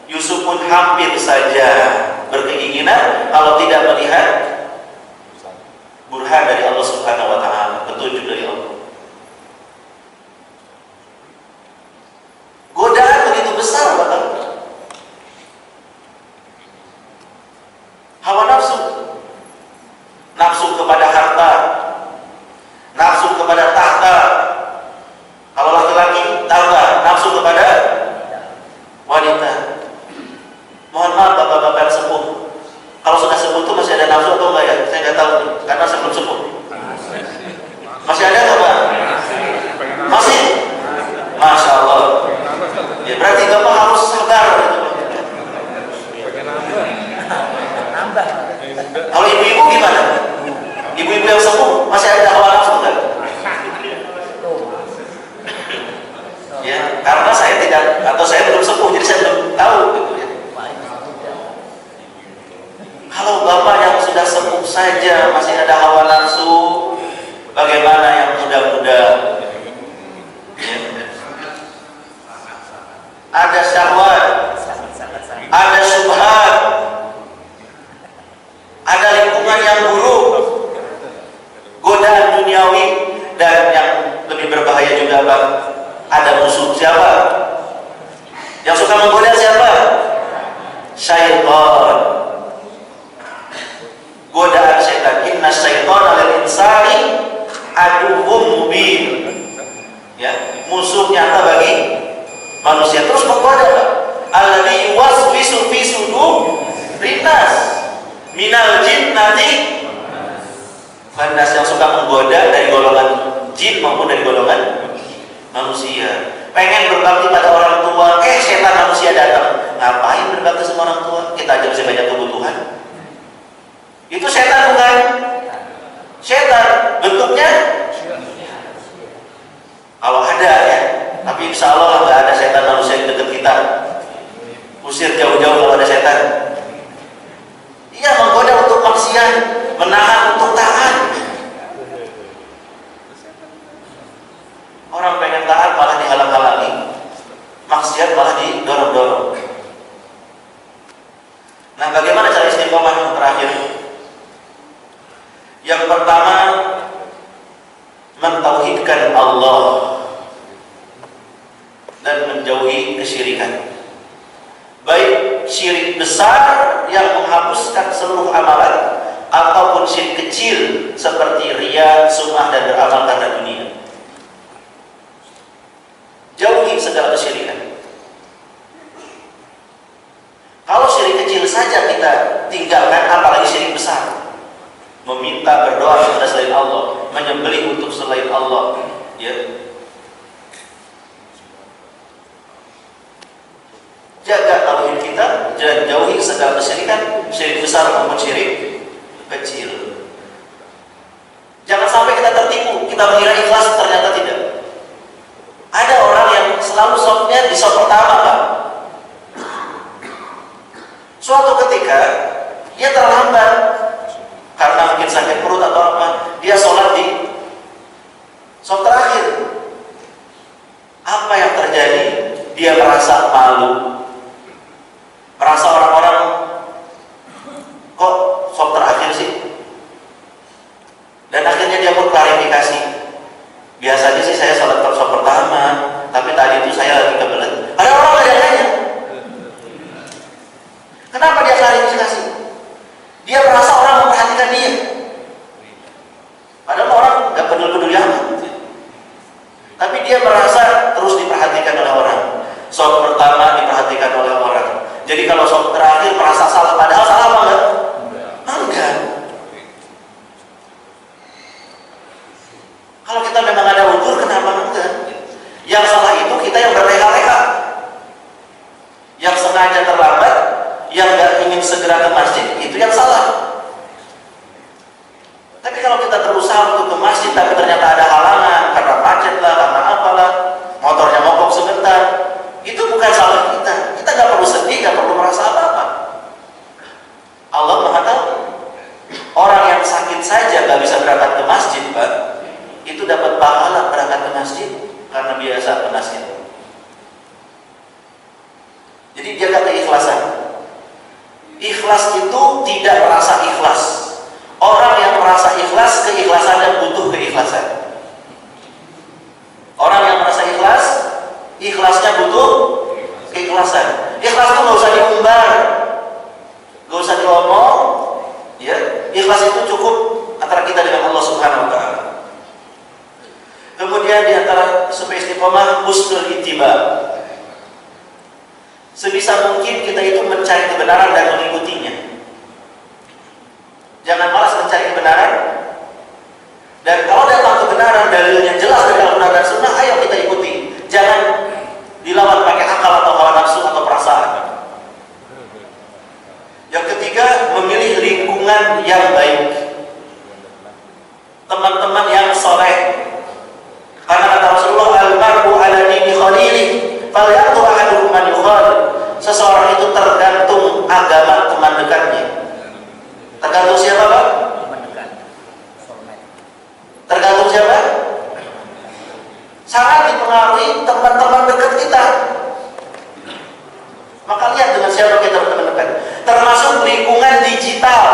Speaker 1: Yusuf pun hampir saja berkeinginan kalau tidak melihat burhan dari Allah Subhanahu wa taala, petunjuk dari Allah. Godaan begitu besar, Bapak. Hawa nafsu. Nafsu kepada harta, nafsu kepada tahta. Kalau laki-laki, tahta, nafsu kepada wanita. Mohon maaf bapak-bapak yang sepuh. Kalau sudah sepuh itu masih ada nafsu atau enggak ya? Saya nggak tahu nih, karena saya belum sepuh. Masih ada nggak Pak? Masih? Masya Allah. Ya berarti bapak harus sabar. Kalau ibu-ibu gimana? Ibu-ibu yang sepuh masih ada hawa nafsu enggak? Ya, karena saya tidak atau saya belum sepuh, jadi saya belum tahu gitu ya. Kalau bapak yang sudah sepuh saja masih ada hawa nafsu, bagaimana yang muda-muda? Ya. Ada syahwat, ada syubhat, ada lingkungan yang buruk, godaan duniawi, dan yang lebih berbahaya juga Pak, ada musuh. Siapa? Yang suka menggoda siapa? Syaitan. Godaan syaitan. Inna syaitana lil insani aduwwum mubin. Ya, musuh nyata bagi manusia. Terus menggoda. Alladzi yuwaswisu fi sudurin nas minal jinnati wan nas, yang suka menggoda dari golongan jin maupun dari golongan manusia. Pengen berbakti pada orang tua, setan manusia datang. Ngapain berbakti sama orang tua? Kita aja masih banyak kebutuhan. Itu setan bukan? Setan bentuknya kalau ada ya, tapi insya Allah nggak ada setan manusia di dekat kita. Usir jauh-jauh kalau ada setan. Iya, menggoda untuk maksiat, menahan untuk taat. Orang pengen taat malah dihalang-halangi, maksiat malah didorong-dorong. Nah, bagaimana cara istiqomah yang terakhir? Yang pertama, mentauhidkan Allah dan menjauhi kesyirikan. Baik syirik besar yang menghapuskan seluruh amalan, ataupun syirik kecil seperti riya, sum'ah, dan beramal karena dunia. Jauhi segala kesyirikan. Kalau syirik kecil saja kita tinggalkan, apalagi syirik besar. Meminta, berdoa kepada selain Allah, menyembelih untuk selain Allah, ya. Jaga tauhid kita dan jauhi segala kesyirikan, syirik besar maupun syirik kita mengira ikhlas, ternyata tidak. Ada orang yang selalu sopnya di sop pertama, Pak. Suatu ketika dia terlambat karena mungkin sakit perut atau apa, dia sholat di sop terakhir. Apa yang terjadi? Dia merasa malu, merasa orang-orang kok sop terakhir sih. Dan akhirnya dia pun klarifikasi, biasanya sih saya sholat sop pertama, tapi tadi itu saya lagi kebelet. Ada orang yang nanya, kenapa dia klarifikasi? Dia merasa orang memperhatikan dia, padahal orang gak peduli-peduli amat. Tapi dia merasa terus diperhatikan oleh orang. Sop pertama diperhatikan oleh orang, jadi kalau sop terakhir merasa salah, padahal salah apa enggak? Enggak. Kalau kita memang ada udzur, kenapa enggak? Yang salah itu kita yang berleha-leha, yang sengaja terlambat, yang gak ingin segera ke masjid, itu yang salah. Tapi kalau kita berusaha untuk ke masjid tapi ternyata ada halangan karena macet lah, karena apalah, motornya mogok sebentar, itu bukan salah kita. Kita gak perlu sedih, gak perlu merasa apa-apa. Allah Maha tahu. Orang yang sakit saja gak bisa berangkat ke masjid, Pak, itu dapat pahala berangkat ke masjid karena biasa ke masjid. Jadi jaga keikhlasan. Ikhlas itu tidak merasa ikhlas. Orang yang merasa ikhlas, keikhlasannya butuh keikhlasan. Orang yang merasa ikhlas, ikhlasnya butuh keikhlasan. Ikhlas itu nggak usah diumbar, nggak usah diomong, ya. Ikhlas itu cukup antara kita dengan Allah Subhanahu Wa Taala. Kemudian di antara supaya istiqomah, husnul ittiba. Sebisa mungkin kita itu mencari kebenaran dan mengikutinya. Jangan malas mencari kebenaran. Dan kalau datang kebenaran, dalilnya jelas dari Al-Quran dan Sunnah, ayo kita ikuti. Jangan dilawan pakai akal atau hawa nafsu atau perasaan. Yang ketiga, memilih lingkungan yang baik, teman-teman yang soleh. Karena kata Rasulullah, al-mar'u ala dini khalilih, falyanzur ahadukum man yukhalil. Seseorang itu tergantung agama teman dekatnya. Tergantung siapa, Pak? Tergantung siapa? Sangat dipengaruhi teman-teman dekat kita. Maka lihat dengan siapa kita berteman dekat. Termasuk lingkungan digital.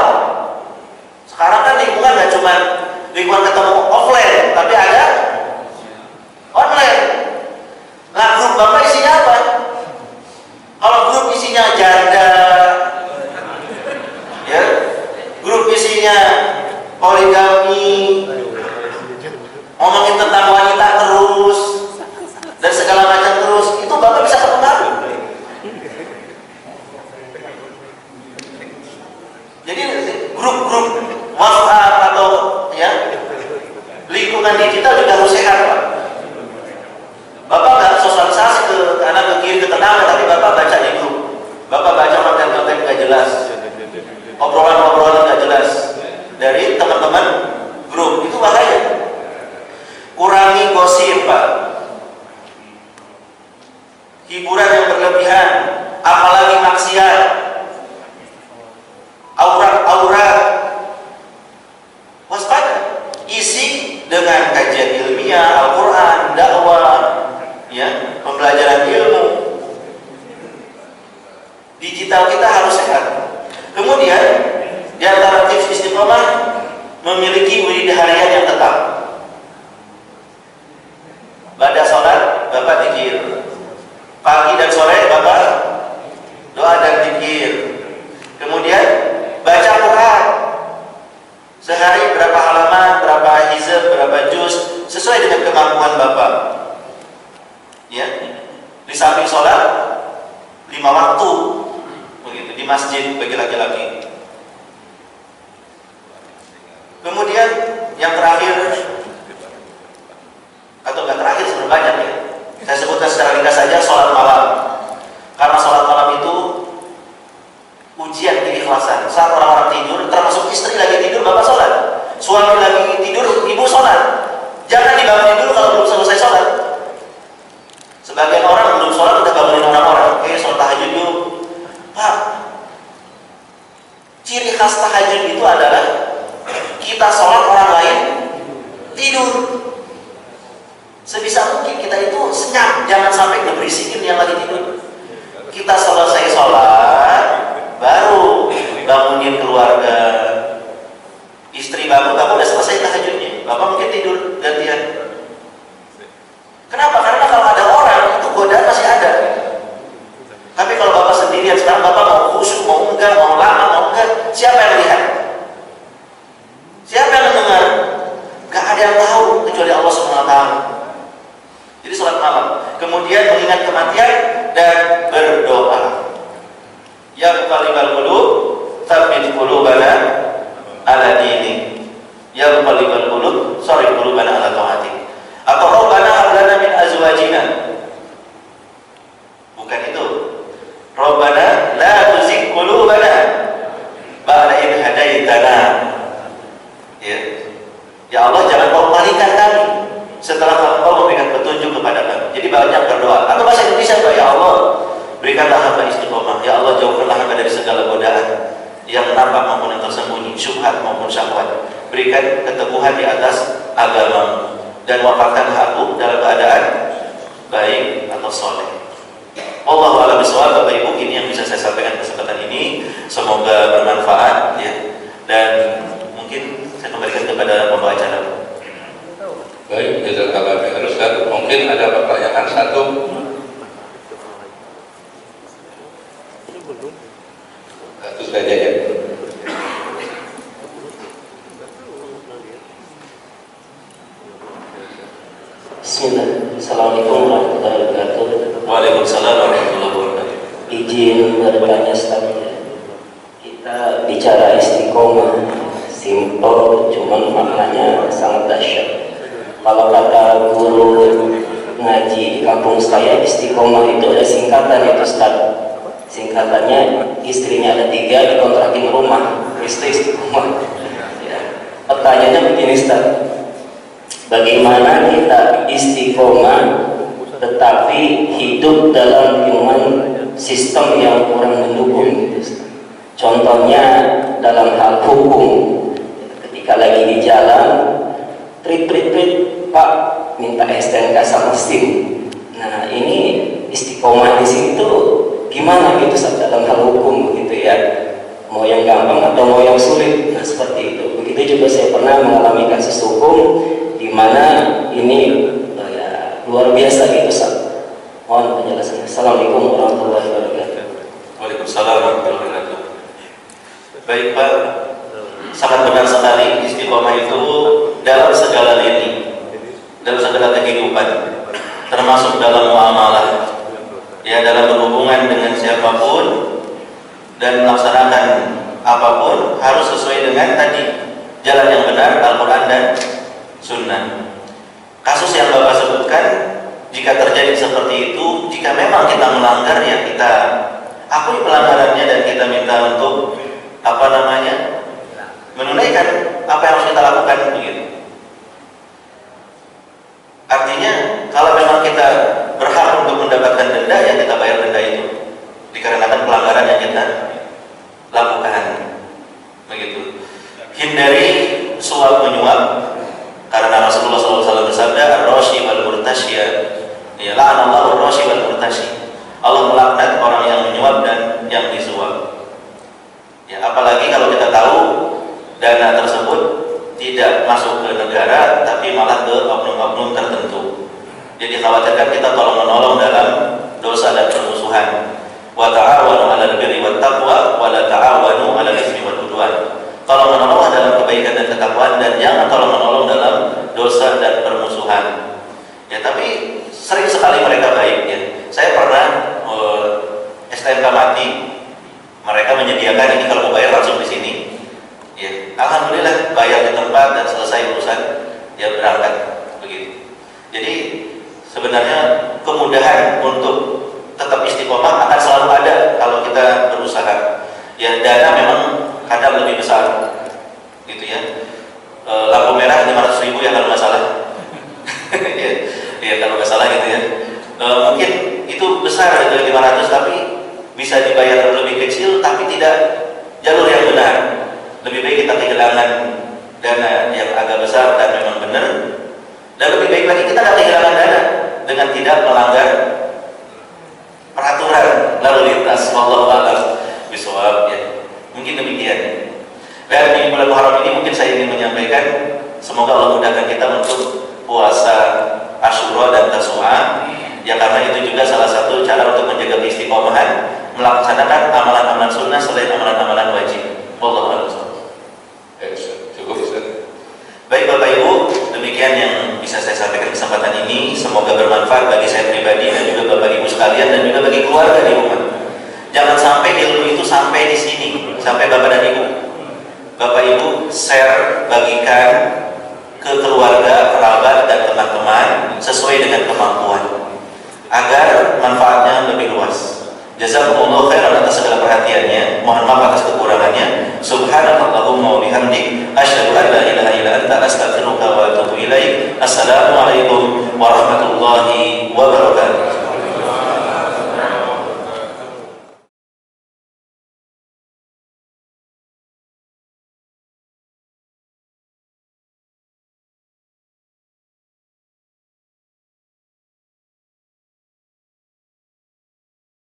Speaker 1: Sekarang kan lingkungan gak cuma lingkungan ketemu offline, tapi ada online. Nah, grup Bapak isinya apa? Kalau grup isinya janda, ya, grup isinya poligami, ngomongin tentang wanita terus dan segala macam terus, itu Bapak bisa terpengaruh. Jadi grup-grup WhatsApp atau ya lingkungan digital juga harus sehat, Pak. Bapak nggak sosialisasi ke kanan ke kiri ke tetangga, tapi Bapak baca di grup. Bapak baca konten-konten nggak jelas, obrolan-obrolan nggak jelas dari teman-teman grup, itu bahaya. Kurangi gosip, Pak. Hiburan yang berlebihan, apalagi maksiat, aurat-aurat. Waspada. Isi dengan kajian ilmiah, Al-Quran, dakwah, ya, pembelajaran ilmu. Digital kita harus sehat. Kemudian di antara tips istiqomah, memiliki wirid harian yang tetap. Pada sholat Bapak zikir, pagi dan sore Bapak doa dan zikir. Kemudian baca Quran sehari berapa halaman, berapa hizb, berapa juz, sesuai dengan kemampuan Bapak. Ya, di samping sholat 5 waktu, begitu di masjid bagi laki-laki. Kemudian yang terakhir, atau enggak terakhir sebenarnya banyak ya. Saya sebutkan secara ringkas saja, sholat malam. Karena sholat malam itu ujian keikhlasan. Saat orang-orang tidur, termasuk istri lagi tidur, Bapak sholat. Suami lagi tidur, ibu sholat. Jangan dibangunin dulu kalau belum selesai sholat. Sebagian orang belum sholat udah bangunin orang-orang, oke sholat tahajud yuk. Pak, ciri khas tahajud itu adalah kita sholat orang lain tidur. Sebisa mungkin kita itu senyap, jangan sampai ngeberisikin yang lagi tidur. Kita selesai sholat baru bangunin keluarga. Istri bapak udah selesai tahajudnya, bapak mungkin tidur gantian. Kenapa? Karena kalau ada orang itu godaan masih ada. Tapi kalau bapak sendirian sekarang, bapak mau khusyuk, mau enggak, mau lama, mau enggak, siapa yang lihat? Siapa yang mendengar? Gak ada yang tahu kecuali Allah SWT. Jadi sholat malam, kemudian mengingat kematian dan berdoa. Ya muqallibal qulub, tsabbit qulubana ala dinik. Ya muqallibal qulub, sharrif qulubana ala taatik. Atau Rabbana hab lana min azwajina. Bukan itu. Rabbana la tuzigh qulubana ba'da idh hadaitana. Ya. Ya Allah, jangan kau palingkan kami setelah kau memberikan petunjuk kepada kami. Jadi banyak berdoa. Atau bahasa Indonesia, ya Allah, berikanlah hamba istiqomah. Ya Allah, jauhkanlah hamba dari segala godaan yang nampak maupun yang tersembunyi, syubhat maupun syahwat. Berikan keteguhan di atas agama dan wafatkan aku dalam keadaan baik atau soleh. Wallahu a'lam bishawab. Bapak Ibu, ini yang bisa saya sampaikan kesempatan ini. Semoga bermanfaat ya. Dan mungkin saya kembalikan kepada pembawa acara.
Speaker 2: Baik, jazakallahu khairan Ustaz. Mungkin ada pertanyaan satu. Satu saja ya.
Speaker 3: Bismillah. Assalamualaikum warahmatullahi wabarakatuh.
Speaker 1: Waalaikumsalam warahmatullahi wabarakatuh.
Speaker 3: Izin bertanya Ustaz. Kita bicara istiqomah, simpel, cuman maknanya sangat dahsyat. Kalau kata guru ngaji di kampung saya, istiqomah itu ada singkatan itu Ustaz. Singkatannya, istrinya ada 3, dikontrakin rumah, istri istiqomah. Ya. Pertanyaannya begini Ustaz, bagaimana kita istiqomah tetapi hidup dalam lingkungan sistem yang kurang mendukung gitu Ustaz. Contohnya dalam hal hukum, ketika lagi di jalan, prit Pak minta STNK sama SIM. Nah ini istiqomah di situ gimana gitu Ustaz dalam hal hukum gitu ya? Mau yang gampang atau mau yang sulit? Nah seperti itu. Begitu juga saya pernah mengalami kasus hukum di mana ini ya, luar biasa gitu Ustaz. Mohon penjelasannya. Assalamualaikum warahmatullahi wabarakatuh.
Speaker 1: Waalaikumsalam warahmatullahi wabarakatuh. Baik Pak, sangat benar sekali, istiqomah itu dalam segala lini, dalam segala kehidupan, termasuk dalam muamalah, ya dalam berhubungan dengan siapapun dan melaksanakan apapun harus sesuai dengan tadi jalan yang benar, Al-Quran dan Sunnah. Kasus yang Bapak sebutkan, jika terjadi seperti itu, jika memang kita melanggar, ya kita akui pelanggarannya dan kita minta untuk menunaikan apa yang harus kita lakukan begitu. Artinya kalau memang kita berhak untuk mendapatkan denda, ya kita bayar denda itu dikarenakan pelanggaran yang kita lakukan begitu. Hindari suap menyuap, karena Rasulullah SAW bersabda, ar-rashi wal murtasya, ya la'anallahu ar-rashi wal murtasy. Allah melaknat orang yang menyuap dan yang disuap. Ya, apalagi kalau kita tahu dana tersebut tidak masuk ke negara, tapi malah ke oknum-oknum tertentu. Jadi khawatirkan kita tolong menolong dalam dosa dan permusuhan. Wa ta'awanu 'alal birri wat taqwa wa la ta'awanu 'alal itsmi wal 'udwan. Tolong menolong dalam kebaikan dan ketakwaan, dan jangan tolong menolong dalam dosa dan permusuhan. Ya, tapi sering sekali mereka baik ya. Saya pernah STNK mati, mereka menyediakan ini kalau mau bayar langsung di sini. Ya, alhamdulillah bayar di tempat dan selesai urusan, ya berangkat begitu. Jadi sebenarnya kemudahan untuk tetap istiqomah akan selalu ada kalau kita berusaha. Ya, dana memang kadang lebih besar gitu ya. Lampu merah 500.000 ya kalau nggak salah. kalau nggak salah gitu ya. Mungkin itu besar itu 500, tapi bisa dibayar lebih kecil, tapi tidak jalur yang benar. Lebih baik kita kehilangan dana yang agak besar dan memang benar, dan lebih baik lagi kita nggak kehilangan dana dengan tidak melanggar peraturan lalu lintas. Wallahu a'lam bishawab ya. Mungkin demikian. Dan di bulan Muharram ini mungkin saya ingin menyampaikan, semoga Allah mudahkan kita untuk puasa Asyura dan Tasu'a. Ya karena itu juga salah satu cara untuk menjaga keistiqomahan, melaksanakan amalan-amalan sunnah selain amalan-amalan wajib. Wallahu a'lam.
Speaker 2: Cukup Ustaz.
Speaker 1: Baik Bapak Ibu, demikian yang bisa saya sampaikan kesempatan ini. Semoga bermanfaat bagi saya pribadi dan juga Bapak Ibu sekalian dan juga bagi keluarga di rumah. Jangan sampai ilmu itu sampai di sini, sampai Bapak dan Ibu. Bapak Ibu share, bagikan ke keluarga, kerabat dan teman-teman sesuai dengan kemampuan agar manfaatnya lebih luas. Jazakumullah khairan atas segala perhatiannya. Mohon maaf atas kekurangannya. Subhanallahumma wa bihamdik, asyhadu an la ilaha illa anta, astaghfiruka wa atubu ilaik. Assalamualaikum warahmatullahi wabarakatuh.